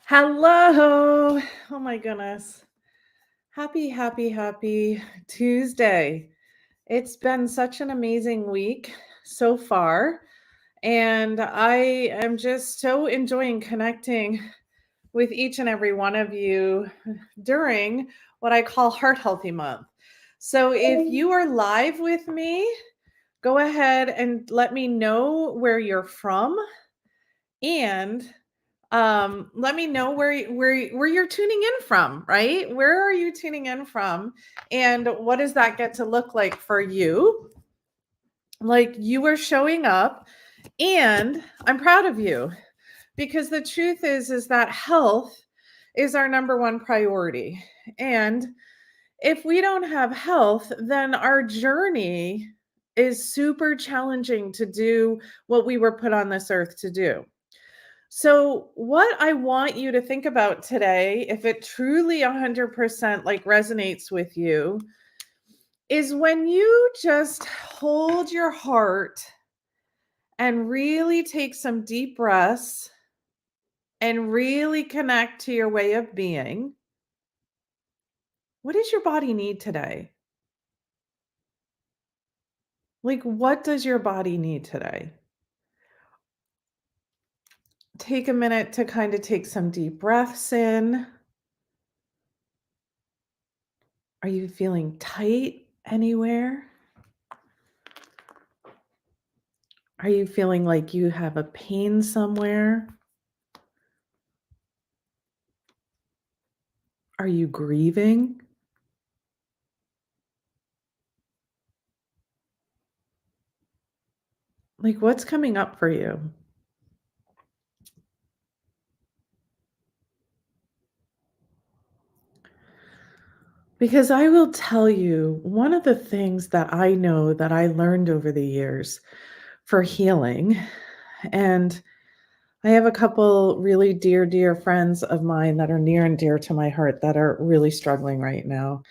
Hello. Oh my goodness. Happy Tuesday. It's been such an amazing week so far. And I am just so enjoying connecting with each and every one of you during what I call Heart Healthy Month. So if you are live with me, go ahead and let me know where you're from and let me know where you're tuning in from, right? Where are you tuning in from, and what does that get to look like for you? Like, you are showing up, and I'm proud of you, because the truth is that health is our number one priority. And if we don't have health, then our journey is super challenging to do what we were put on this earth to do. So, what I want you to think about today, if it truly 100% like resonates with you, is when you just hold your heart and really take some deep breaths and really connect to your way of being. What does your body need today? Like, what does your body need today? Take a minute to kind of take some deep breaths in. Are you feeling tight anywhere? Are you feeling like you have a pain somewhere? Are you grieving? Like, what's coming up for you? Because I will tell you, one of the things that I know that I learned over the years for healing, and I have a couple really dear friends of mine that are near and dear to my heart that are really struggling right now.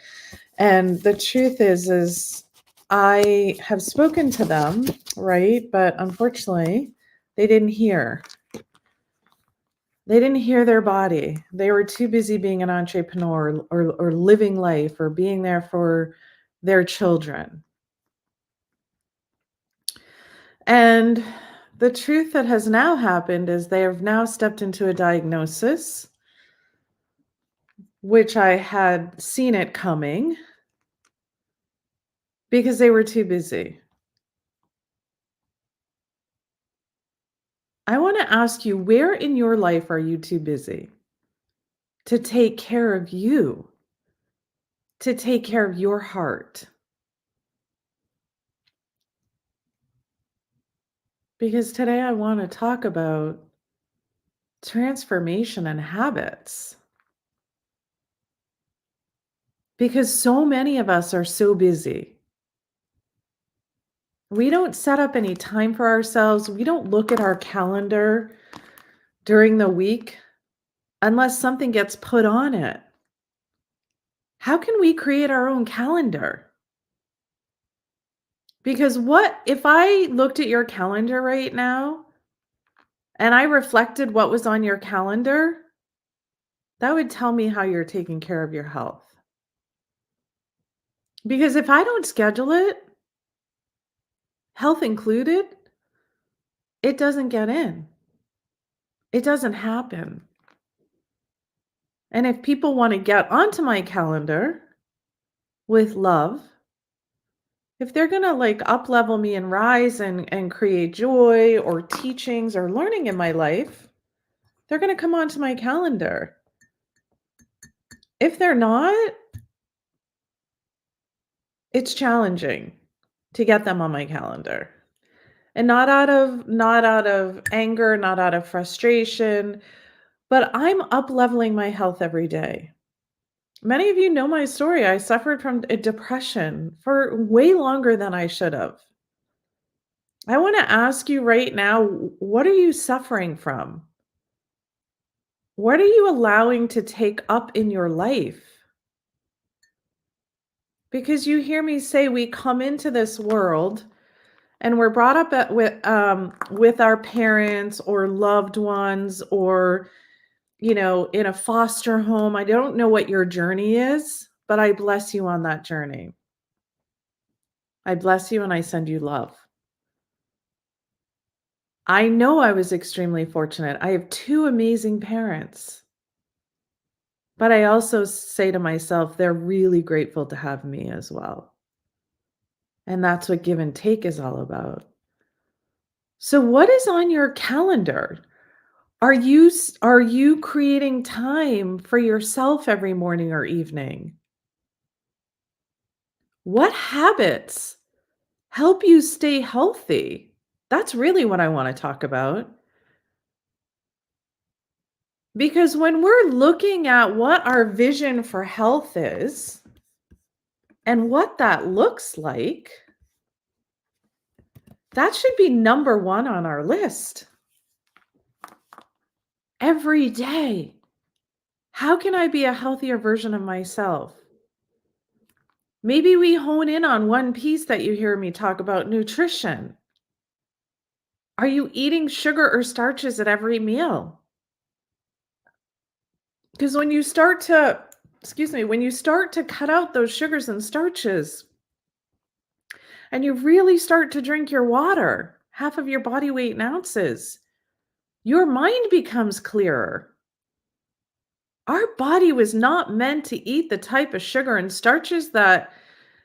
And the truth is I have spoken to them, right? But unfortunately, they didn't hear. They didn't hear their body. They were too busy being an entrepreneur or living life or being there for their children. And the truth that has now happened is they have now stepped into a diagnosis, which I had seen it coming because they were too busy. I want to ask you, where in your life are you too busy to take care of you, to take care of your heart? Because today I want to talk about transformation and habits. Because so many of us are so busy. We don't set up any time for ourselves. We don't look at our calendar during the week unless something gets put on it. How can we create our own calendar? Because what if I looked at your calendar right now and I reflected what was on your calendar? That would tell me how you're taking care of your health. Because if I don't schedule it, health included, it doesn't get in. It doesn't happen. And if people want to get onto my calendar with love, if they're going to like up level me and rise and create joy or teachings or learning in my life, they're going to come onto my calendar. If they're not, it's challenging to get them on my calendar. And not out of anger, not out of frustration, but I'm up leveling my health every day. Many of you know my story. I suffered from a depression for way longer than I should have. I want to ask you right now, what are you suffering from? What are you allowing to take up in your life? Because you hear me say we come into this world and we're brought up with our parents or loved ones or in a foster home. I don't know what your journey is, but I bless you on that journey. I bless you and I send you love. I know I was extremely fortunate. I have two amazing parents, but I also say to myself, they're really grateful to have me as well. And that's what give and take is all about. So what is on your calendar? Are you creating time for yourself every morning or evening? What habits help you stay healthy? That's really what I wanna talk about. Because when we're looking at what our vision for health is and what that looks like, that should be number 1 on our list. Every day. How can I be a healthier version of myself? Maybe we hone in on one piece that you hear me talk about: nutrition. Are you eating sugar or starches at every meal? Because when you start to cut out those sugars and starches and you really start to drink your water, half of your body weight in ounces, your mind becomes clearer. Our body was not meant to eat the type of sugar and starches that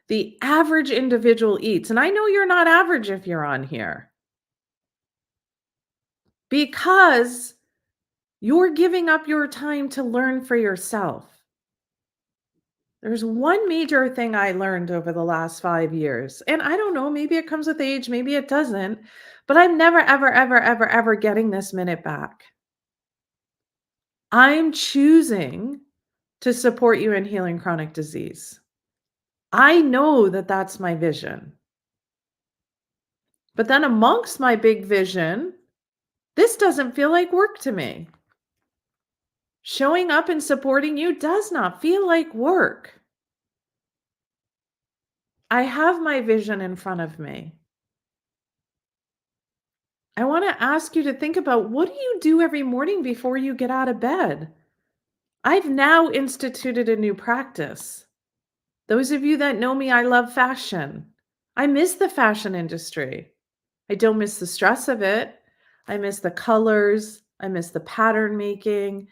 the average individual eats. And I know you're not average if you're on here because you're giving up your time to learn for yourself. There's one major thing I learned over the last 5 years, and I don't know, maybe it comes with age, maybe it doesn't, but I'm never, ever, ever, ever, ever getting this minute back. I'm choosing to support you in healing chronic disease. I know that that's my vision. But then amongst my big vision, this doesn't feel like work to me. Showing up and supporting you does not feel like work. I have my vision in front of me. I want to ask you to think about, what do you do every morning before you get out of bed? I've now instituted a new practice. Those of you that know me, I love fashion. I miss the fashion industry. I don't miss the stress of it. I miss the colors. I miss the pattern making.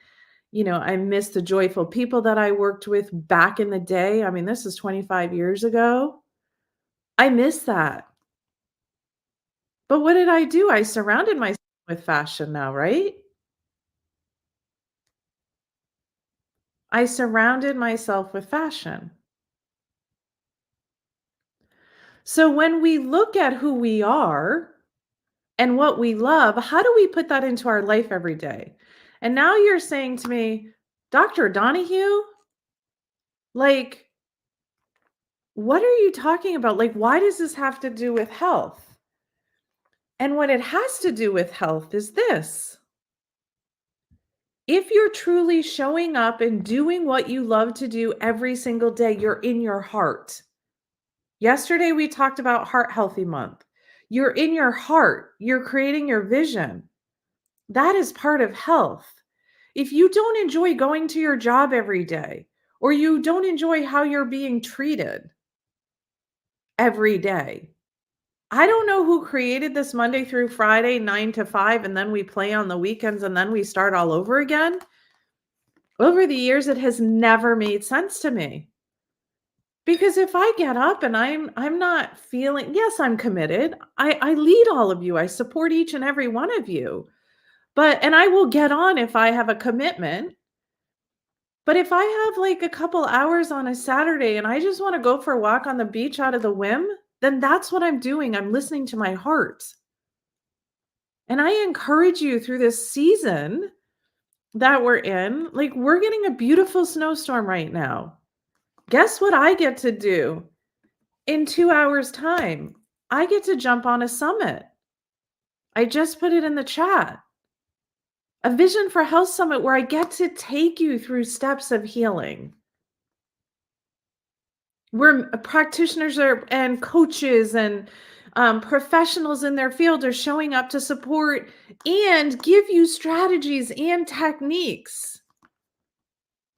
I miss the joyful people that I worked with back in the day. I mean, this is 25 years ago. I miss that. But what did I do? I surrounded myself with fashion now, right? I surrounded myself with fashion. So when we look at who we are and what we love, how do we put that into our life every day? And now you're saying to me, Dr. Donahue, like, what are you talking about? Like, why does this have to do with health? And what it has to do with health is this. If you're truly showing up and doing what you love to do every single day, you're in your heart. Yesterday, we talked about Heart Healthy Month. You're in your heart. You're creating your vision. That is part of health. If you don't enjoy going to your job every day, or you don't enjoy how you're being treated every day, I don't know who created this Monday through Friday, 9 to 5, and then we play on the weekends and then we start all over again. Over the years, it has never made sense to me. Because if I get up and I'm not feeling, yes, I'm committed. I lead all of you. I support each and every one of you. And I will get on if I have a commitment. But if I have like a couple hours on a Saturday and I just want to go for a walk on the beach out of the whim, then that's what I'm doing. I'm listening to my heart. And I encourage you through this season that we're in, like, we're getting a beautiful snowstorm right now. Guess what I get to do in 2 hours' time? I get to jump on a summit. I just put it in the chat. A Vision for Health Summit where I get to take you through steps of healing. Where practitioners and coaches and professionals in their field are showing up to support and give you strategies and techniques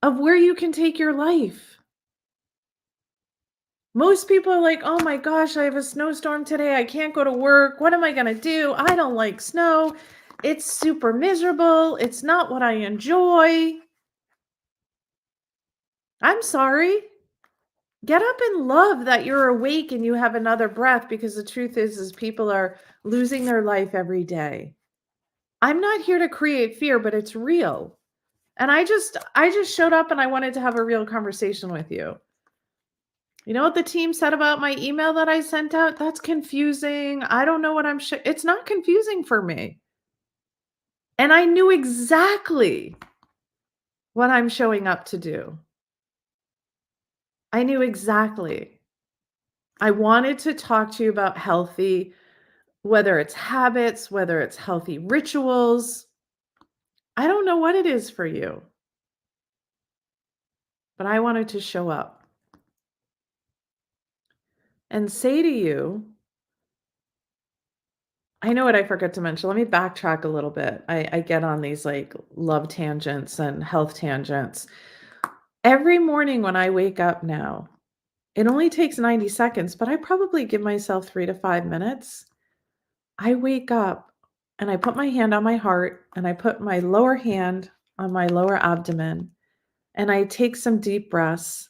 of where you can take your life. Most people are like, oh my gosh, I have a snowstorm today. I can't go to work. What am I going to do? I don't like snow. It's super miserable. It's not what I enjoy. I'm sorry. Get up and love that you're awake and you have another breath, because the truth is people are losing their life every day. I'm not here to create fear, but it's real. And I just showed up and I wanted to have a real conversation with you. You know what the team said about my email that I sent out? That's confusing. I don't know what it's not confusing for me. And I knew exactly what I'm showing up to do. I knew exactly. I wanted to talk to you about healthy, whether it's habits, whether it's healthy rituals. I don't know what it is for you, but I wanted to show up and say to you, I know what I forgot to mention. Let me backtrack a little bit. I get on these like love tangents and health tangents. Every morning when I wake up now, it only takes 90 seconds, but I probably give myself 3 to 5 minutes. I wake up and I put my hand on my heart and I put my lower hand on my lower abdomen and I take some deep breaths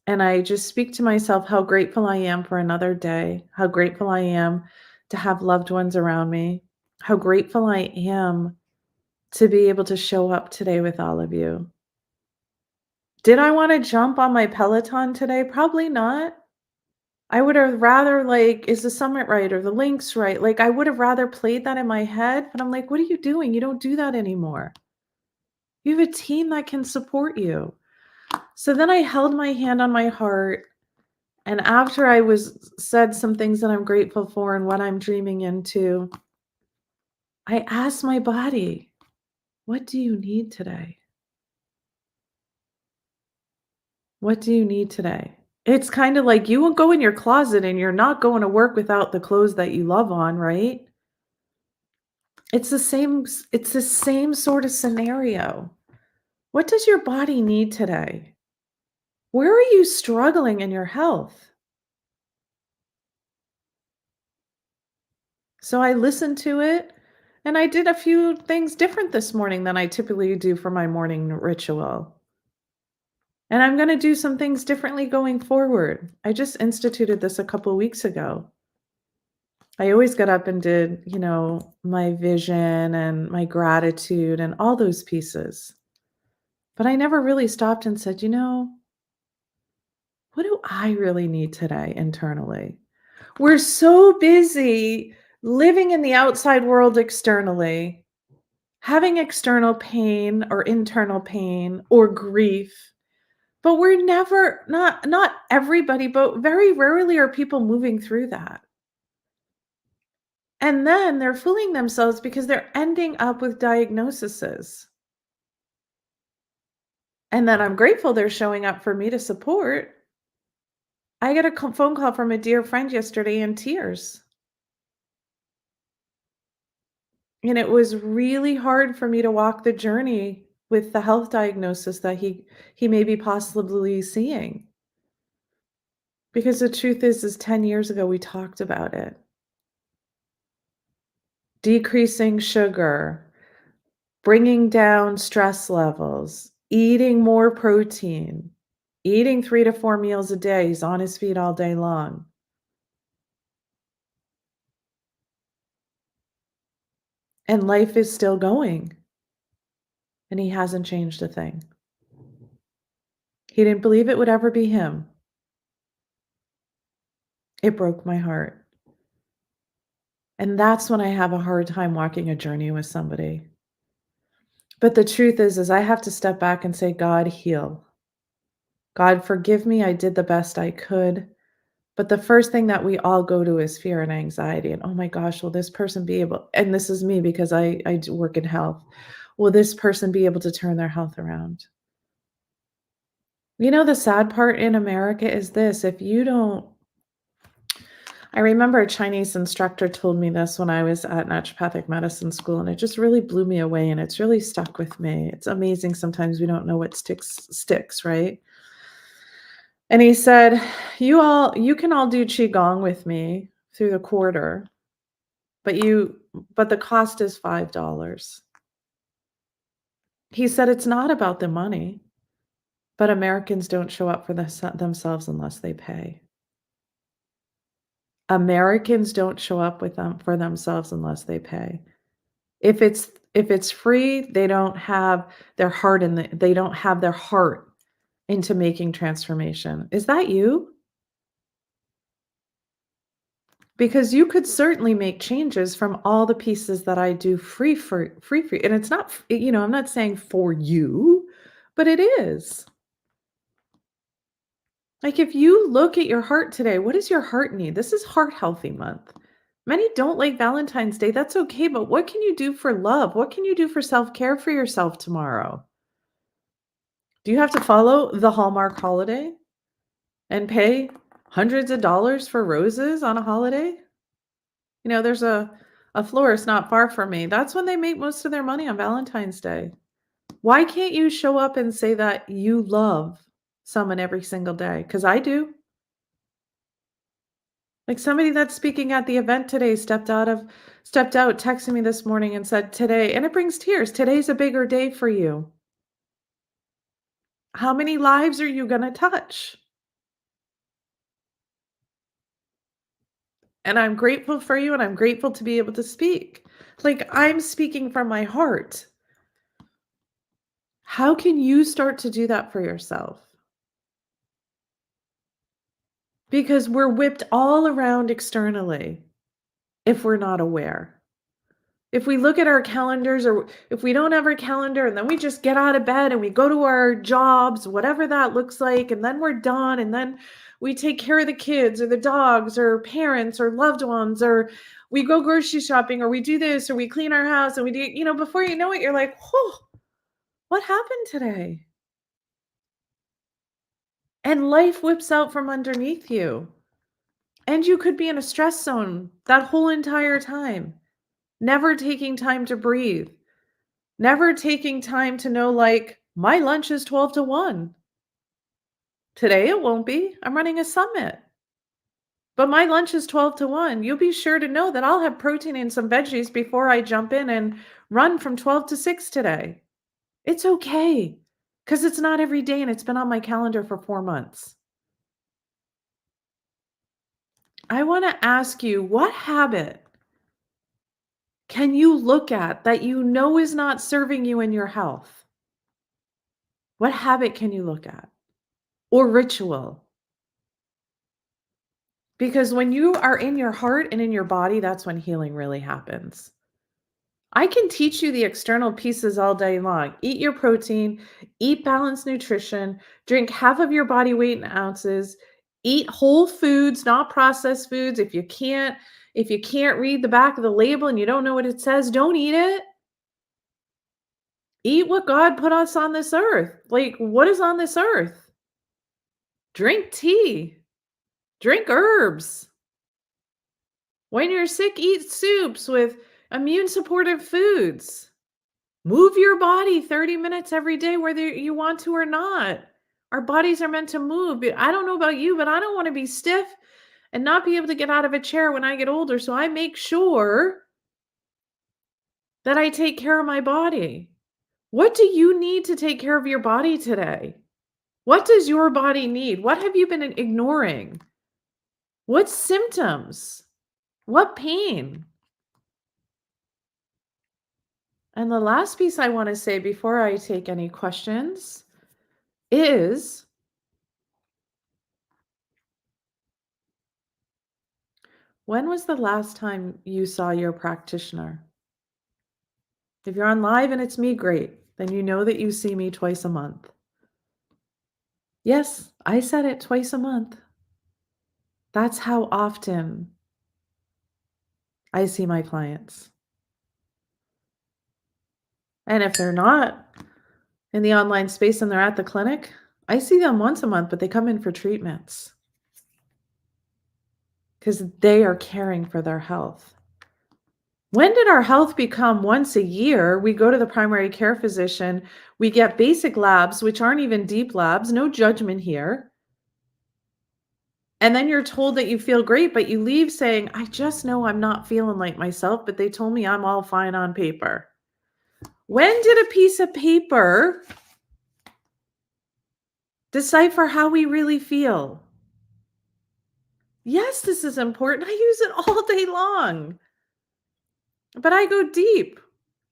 and I just speak to myself how grateful I am for another day, how grateful I am to have loved ones around me, how grateful I am to be able to show up today with all of you. Did I want to jump on my Peloton today? Probably not. I would have rather like, is the summit right or the links right? Like I would have rather played that in my head, but I'm like, what are you doing? You don't do that anymore. You have a team that can support you. So then I held my hand on my heart, and after I was said some things that I'm grateful for and what I'm dreaming into, I asked my body, what do you need today? What do you need today? It's kind of like you will go in your closet and you're not going to work without the clothes that you love on, right? It's the same sort of scenario. What does your body need today? Where are you struggling in your health? So I listened to it and I did a few things different this morning than I typically do for my morning ritual. And I'm going to do some things differently going forward. I just instituted this a couple weeks ago. I always got up and did, my vision and my gratitude and all those pieces. But I never really stopped and said, what do I really need today internally? We're so busy living in the outside world externally, having external pain or internal pain or grief. But we're never not everybody, but very rarely are people moving through that. And then they're fooling themselves because they're ending up with diagnoses. And then I'm grateful they're showing up for me to support. I got a phone call from a dear friend yesterday in tears. And it was really hard for me to walk the journey with the health diagnosis that he may be possibly seeing. Because the truth is 10 years ago we talked about it. Decreasing sugar, bringing down stress levels, eating more protein, eating 3 to 4 meals a day. He's on his feet all day long. And life is still going. And he hasn't changed a thing. He didn't believe it would ever be him. It broke my heart. And that's when I have a hard time walking a journey with somebody. But the truth is I have to step back and say, God, heal. God, forgive me. I did the best I could. But the first thing that we all go to is fear and anxiety. And oh my gosh, will this person be able, and this is me because I do work in health. Will this person be able to turn their health around? The sad part in America is this: if you don't, I remember a Chinese instructor told me this when I was at naturopathic medicine school, and it just really blew me away, and it's really stuck with me. It's amazing sometimes we don't know what sticks, right? And he said, you can all do qigong with me through the quarter, but the cost is $5." He said it's not about the money, but Americans don't show up for themselves unless they pay. Americans don't show up with them for themselves unless they pay. If it's free, they don't have they don't have their heart into making transformation. Is that you? Because you could certainly make changes from all the pieces that I do free, and it's not I'm not saying for you, but it is. Like, if you look at your heart today, what does your heart need? This is Heart Healthy Month. Many don't like Valentine's Day, that's okay, but what can you do for love? What can you do for self-care for yourself tomorrow? Do you have to follow the Hallmark holiday and pay hundreds of dollars for roses on a holiday? There's a florist not far from me. That's when they make most of their money, on Valentine's Day. Why can't you show up and say that you love someone every single day? Because I do. Like, somebody that's speaking at the event today stepped out, texted me this morning and said, "Today," and it brings tears, "Today's a bigger day for you. How many lives are you gonna touch?" And I'm grateful for you, and I'm grateful to be able to speak. Like, I'm speaking from my heart. How can you start to do that for yourself? Because we're whipped all around externally if we're not aware. If we look at our calendars, or if we don't have our calendar and then we just get out of bed and we go to our jobs, whatever that looks like, and then we're done, and then we take care of the kids or the dogs or parents or loved ones, or we go grocery shopping, or we do this, or we clean our house, and we do, before you know it, you're like, "Whoa, what happened today?" And life whips out from underneath you. And you could be in a stress zone that whole entire time, never taking time to breathe, never taking time to know, like, my lunch is 12 to 1. Today it won't be. I'm running a summit. But my lunch is 12 to 1. You'll be sure to know that I'll have protein and some veggies before I jump in and run from 12 to 6 today. It's okay, because it's not every day and it's been on my calendar for 4 months. I want to ask you, what habit can you look at that you know is not serving you in your health? What habit can you look at? Or ritual? Because when you are in your heart and in your body, that's when healing really happens. I can teach you the external pieces all day long. Eat your protein, eat balanced nutrition, drink half of your body weight in ounces, eat whole foods, not processed foods. If you can't read the back of the label and you don't know what it says, don't eat it. Eat what God put us on this earth. Like, what is on this earth? Drink tea, drink herbs. When you're sick, eat soups with immune supportive foods. Move your body 30 minutes every day, whether you want to or not. Our bodies are meant to move. I don't know about you, but I don't want to be stiff and not be able to get out of a chair when I get older. So I make sure that I take care of my body. What do you need to take care of your body today? What does your body need? What have you been ignoring? What symptoms? What pain? And the last piece I want to say before I take any questions is, when was the last time you saw your practitioner? If you're on live and it's me, great. Then you know that you see me twice a month. Yes, I said it, twice a month. That's how often I see my clients. And if they're not in the online space and they're at the clinic, I see them once a month, but they come in for treatments. because they are caring for their health. When did our health become once a year? We go to the primary care physician, we get basic labs, which aren't even deep labs, no judgment here. And then you're told that you feel great, but you leave saying, I just know I'm not feeling like myself, but they told me I'm all fine on paper. When did a piece of paper decipher how we really feel? Yes, this is important. I use it all day long, but I go deep.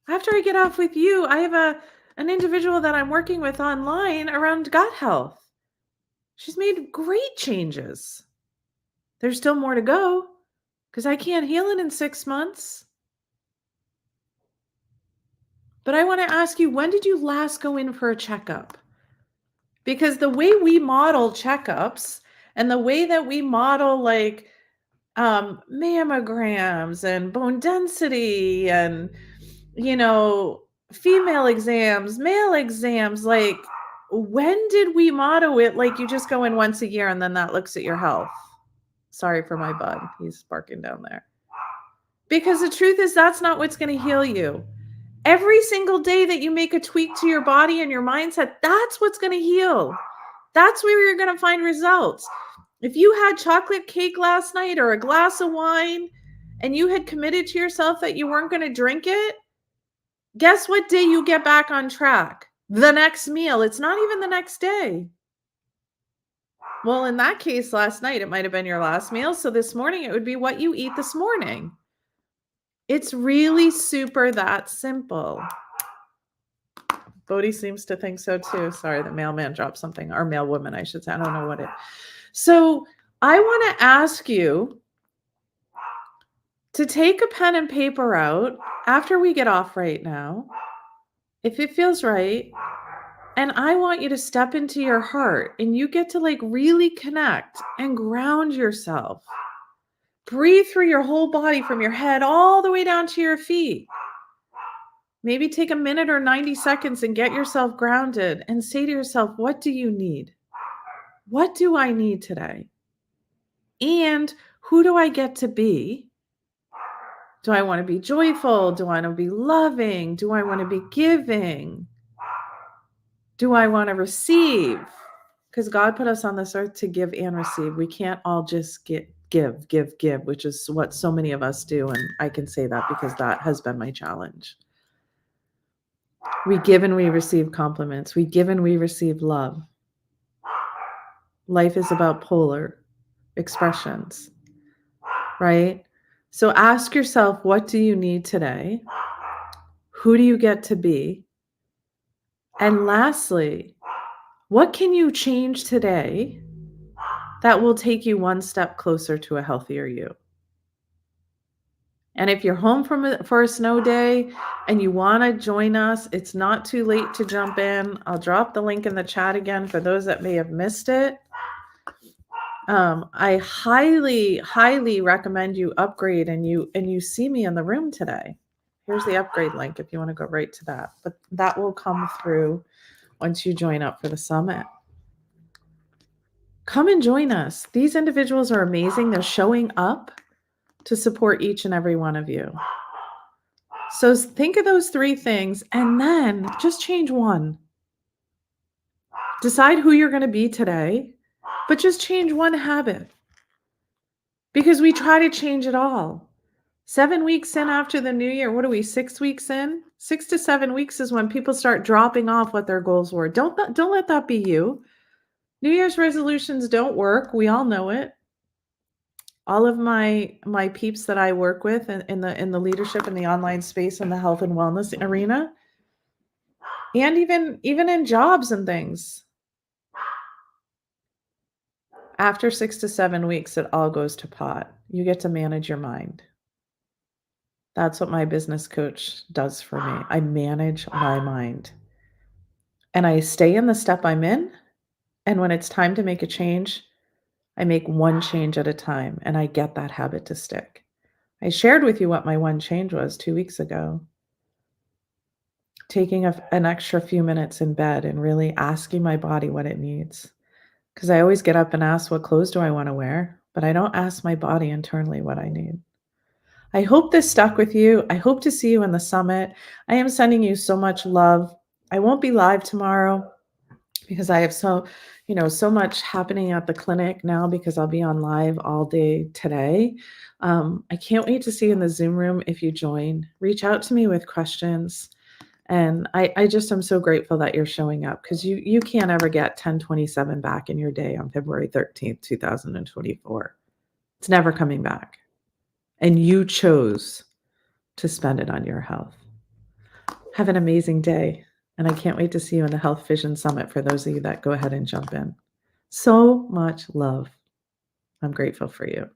After I get off with you, I have an individual that I'm working with online around gut health. She's made great changes. There's still more to go because I can't heal it in 6 months. But I want to ask you, when did you last go in for a checkup? Because the way we model checkups and the way that we model like mammograms and bone density and, female exams, male exams, like when did we model it like you just go in once a year and then that looks at your health? Sorry for my bug. He's barking down there. Because the truth is that's not what's going to heal you. Every single day that you make a tweak to your body and your mindset, that's what's going to heal. That's where you're going to find results. If you had chocolate cake last night or a glass of wine and you had committed to yourself that you weren't going to drink it, guess what day you get back on track? The next meal. It's not even the next day. Well, in that case, last night, it might have been your last meal. So this morning, it would be what you eat this morning. It's really super that simple. Bodhi seems to think so too. Sorry, the mailman dropped something, or mailwoman, I should say. I don't know what it. So I want to ask you to take a pen and paper out after we get off right now, if it feels right. And I want you to step into your heart and you get to like really connect and ground yourself. Breathe through your whole body from your head all the way down to your feet. Maybe take a minute or 90 seconds and get yourself grounded and say to yourself, what do you need? What do I need today? And who do I get to be? Do I want to be joyful? Do I want to be loving? Do I want to be giving? Do I want to receive? Because God put us on this earth to give and receive. We can't all just give, which is what so many of us do. And I can say that because that has been my challenge. We give and we receive compliments. We give and we receive love. Life is about polar expressions, right? So ask yourself, what do you need today? Who do you get to be? And lastly, what can you change today that will take you one step closer to a healthier you? And if you're home for a snow day and you want to join us, it's not too late to jump in. I'll drop the link in the chat again for those that may have missed it. I highly, highly recommend you upgrade and you see me in the room today. Here's the upgrade link if you want to go right to that. But that will come through once you join up for the summit. Come and join us. These individuals are amazing. They're showing up to support each and every one of you. So think of those 3 things and then just change one. Decide who you're going to be today, but just change one habit. Because we try to change it all. 7 weeks in after the new year, what are we, 6 weeks in? 6 to 7 weeks is when people start dropping off what their goals were. Don't let that be you. New Year's resolutions don't work. We all know it. All of my peeps that I work with in the leadership in the online space and the health and wellness arena, and even in jobs and things, after 6 to 7 weeks, it all goes to pot. You get to manage your mind. That's what my business coach does for me. I manage my mind. And I stay in the step I'm in. And when it's time to make a change, I make one change at a time and I get that habit to stick. I shared with you what my one change was 2 weeks ago. Taking an extra few minutes in bed and really asking my body what it needs. Because I always get up and ask, what clothes do I want to wear? but I don't ask my body internally what I need. I hope this stuck with you. I hope to see you in the summit. I am sending you so much love. I won't be live tomorrow because I have so much happening at the clinic now because I'll be on live all day today. I can't wait to see you in the Zoom room if you join. Reach out to me with questions. And I just am so grateful that you're showing up because you can't ever get 1027 back in your day on February 13th, 2024. It's never coming back. And you chose to spend it on your health. Have an amazing day. And I can't wait to see you in the Health Vision Summit for those of you that go ahead and jump in. So much love. I'm grateful for you.